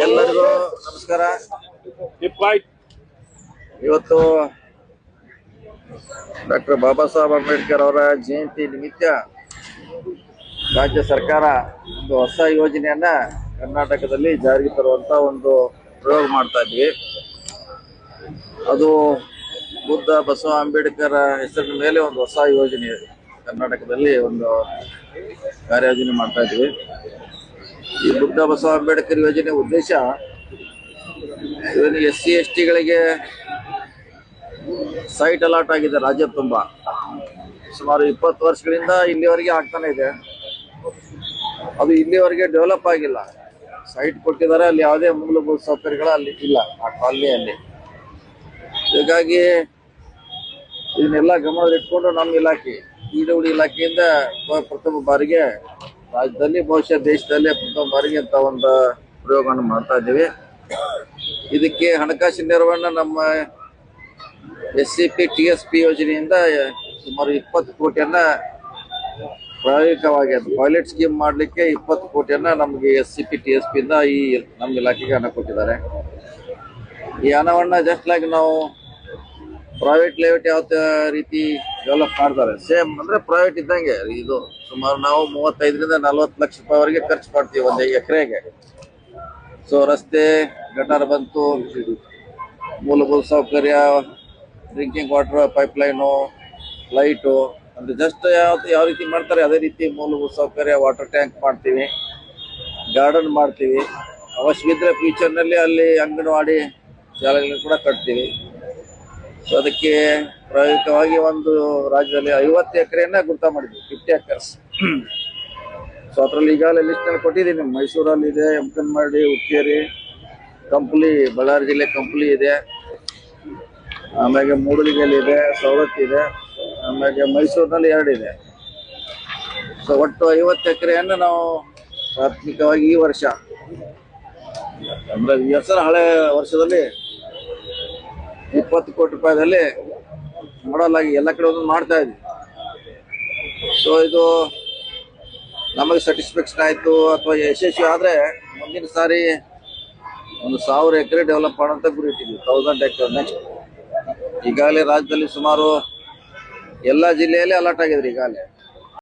ಎಲ್ಲರಿಗೂ ನಮಸ್ಕಾರ. ಇವತ್ತು ಡಾಕ್ಟರ್ ಬಾಬಾ ಸಾಹೇಬ್ ಅಂಬೇಡ್ಕರ್ ಅವರ ಜಯಂತಿ ನಿಮಿತ್ತ ರಾಜ್ಯ ಸರ್ಕಾರ ಒಂದು ಹೊಸ ಯೋಜನೆಯನ್ನ ಕರ್ನಾಟಕದಲ್ಲಿ ಜಾರಿಗೆ ತರುವಂತ ಒಂದು ಪ್ರಯೋಗ ಮಾಡ್ತಾ ಇದ್ವಿ. ಅದು ಬುದ್ಧ ಬಸವ ಅಂಬೇಡ್ಕರ್ ಹೆಸರಿನ ಮೇಲೆ ಒಂದು ಹೊಸ ಯೋಜನೆ ಕರ್ನಾಟಕದಲ್ಲಿ ಒಂದು ಕಾರ್ಯಯೋಜನೆ ಮಾಡ್ತಾ ಇದ್ವಿ. ಈ ಬುದ್ಧ ಬಸವ ಅಂಬೇಡ್ಕರ್ ಯೋಜನೆ ಉದ್ದೇಶ SC ST ಗಳಿಗೆ ಸೈಟ್ ಅಲಾಟ್ ಆಗಿದೆ ರಾಜ್ಯ ತುಂಬಾ. ಸುಮಾರು 20 ವರ್ಷಗಳಿಂದ ಇಲ್ಲಿವರೆಗೆ ಆಗ್ತಾನೆ ಇದೆ. ಅದು ಇಲ್ಲಿವರೆಗೆ ಡೆವಲಪ್ ಆಗಿಲ್ಲ. ಸೈಟ್ ಕೊಟ್ಟಿದ್ದಾರೆ, ಅಲ್ಲಿ ಯಾವುದೇ ಮೂಲಭೂತ ಸೌಕರ್ಯಗಳು ಅಲ್ಲಿ ಇಲ್ಲ ಆ ಕಾಲನಿಯಲ್ಲಿ. ಹೀಗಾಗಿ ಇದನ್ನೆಲ್ಲ ಗಮನದಲ್ಲಿಟ್ಕೊಂಡು ನಮ್ಮ ಇಲಾಖೆ PWD ಇಲಾಖೆಯಿಂದ ಪ್ರಥಮ ಬಾರಿಗೆ ರಾಜ್ಯದಲ್ಲಿ ಬಹುಶಃ ದೇಶದಲ್ಲೇ ಪ್ರಥಮ ಬಾರಿಗೆ ಅಂತ ಒಂದು ಪ್ರಯೋಗವನ್ನು ಮಾಡ್ತಾ ಇದ್ದೀವಿ. ಇದಕ್ಕೆ ಹಣಕಾಸಿನ ನೆರವನ್ನ ನಮ್ಮ SCP TSP ಯೋಜನೆಯಿಂದ ಸುಮಾರು 20 ಕೋಟಿಯನ್ನ ಪ್ರಾಯೋಗಿಕವಾಗಿ ಅದು ಪೈಲಟ್ ಸ್ಕೀಮ್ ಮಾಡಲಿಕ್ಕೆ 20 ಕೋಟಿಯನ್ನ ನಮಗೆ SCP TSP ಇಂದ ಈ ನಮ್ಮ ಇಲಾಖೆಗೆ ಹಣ ಕೊಟ್ಟಿದ್ದಾರೆ. ಈ ಹಣವನ್ನ ಜಸ್ಟ್ ಲೈಕ್ ನಾವು ಪ್ರೈವೇಟ್ ಲೆವೆಟ್ ಯಾವ ರೀತಿ ಡೆವಲಪ್ ಮಾಡ್ತಾರೆ ಸೇಮ್ ಅಂದ್ರೆ ಪ್ರೈವೇಟ್ ಇದ್ದಂಗೆ ಇದು. ಸುಮಾರು ನಾವು 35ರಿಂದ 40 ಲಕ್ಷ ರೂಪಾಯಿವರೆಗೆ ಖರ್ಚು ಮಾಡ್ತೀವಿ ಒಂದು ಎಕರೆಗೆ. ಸೊ ರಸ್ತೆ, ಗಟಾರ್ ಬಂತು, ಮೂಲಭೂತ ಸೌಕರ್ಯ, ಡ್ರಿಂಕಿಂಗ್ ವಾಟರ್, ಪೈಪ್ಲೈನು, ಲೈಟು, ಅಂದ್ರೆ ಜಸ್ಟ್ ಯಾವ ರೀತಿ ಮಾಡ್ತಾರೆ ಅದೇ ರೀತಿ ಮೂಲಭೂತ ಸೌಕರ್ಯ, ವಾಟರ್ ಟ್ಯಾಂಕ್ ಮಾಡ್ತೀವಿ, ಗಾರ್ಡನ್ ಮಾಡ್ತೀವಿ. ಅವಶ್ಯವಿದ್ರೆ ಫ್ಯೂಚರ್ನಲ್ಲಿ ಅಲ್ಲಿ ಅಂಗನವಾಡಿ ಶಾಲೆಗಳನ್ನು ಕೂಡ ಕಟ್ತೀವಿ. ಸೊ ಅದಕ್ಕೆ ಪ್ರಾಯೋಗಿಕವಾಗಿ ಒಂದು ರಾಜ್ಯದಲ್ಲಿ 50 ಎಕರೆಯನ್ನ ಗುರ್ತ ಮಾಡಿದ್ವಿ, 50 acres. ಸೊ ಅದರಲ್ಲಿ ಈಗಾಗಲೇ ಲಿಸ್ಟನ್ನು ಕೊಟ್ಟಿದ್ದೀನಿ. ಮೈಸೂರಲ್ಲಿ ಇದೆ, ಎಮ್ಕನ್ಮಡಿ, ಹುಕ್ಕೇರಿ, ಕಂಪ್ಲಿ, ಬಳ್ಳಾರಿ ಜಿಲ್ಲೆ ಕಂಪ್ಲಿ ಇದೆ, ಆಮೇಲೆ ಮೂಡಲಗಿಯಲ್ಲಿ ಇದೆ, ಸವದತ್ತಿ ಇದೆ, ಆಮೇಲೆ ಮೈಸೂರಿನಲ್ಲಿ 2 ಇದೆ. ಸೊ ಒಟ್ಟು 50 ಎಕರೆಯನ್ನು ನಾವು ಪ್ರಾಥಮಿಕವಾಗಿ ಈ ವರ್ಷ ಅಂದ್ರೆ ಈ ಹಳೆ ವರ್ಷದಲ್ಲಿ 20 ಕೋಟಿ ರೂಪಾಯಿದಲ್ಲಿ ಮಾಡಲಾಗಿ ಎಲ್ಲ ಕಡೆ ಒಂದು ಮಾಡ್ತಾ ಇದ್ವಿ. ಸೊ ಇದು ನಮಗೆ ಸ್ಯಾಟಿಸ್ಫ್ಯಾಕ್ಷನ್ ಆಯ್ತು ಅಥವಾ ಯಶಸ್ವಿ ಆದ್ರೆ ಮುಂದಿನ ಸಾರಿ ಒಂದು 1000 ಎಕರೆ ಡೆವಲಪ್ ಮಾಡೋಂತ ಗುರಿ ಇಟ್ಟಿದ್ವಿ. 1000 ಎಕರೆ ನೆಕ್ಸ್ಟ್. ಈಗಾಗಲೇ ರಾಜ್ಯದಲ್ಲಿ ಸುಮಾರು ಎಲ್ಲ ಜಿಲ್ಲೆಯಲ್ಲಿ ಅಲರ್ಟ್ ಆಗಿದ್ರಿ ಈಗಾಗಲೇ.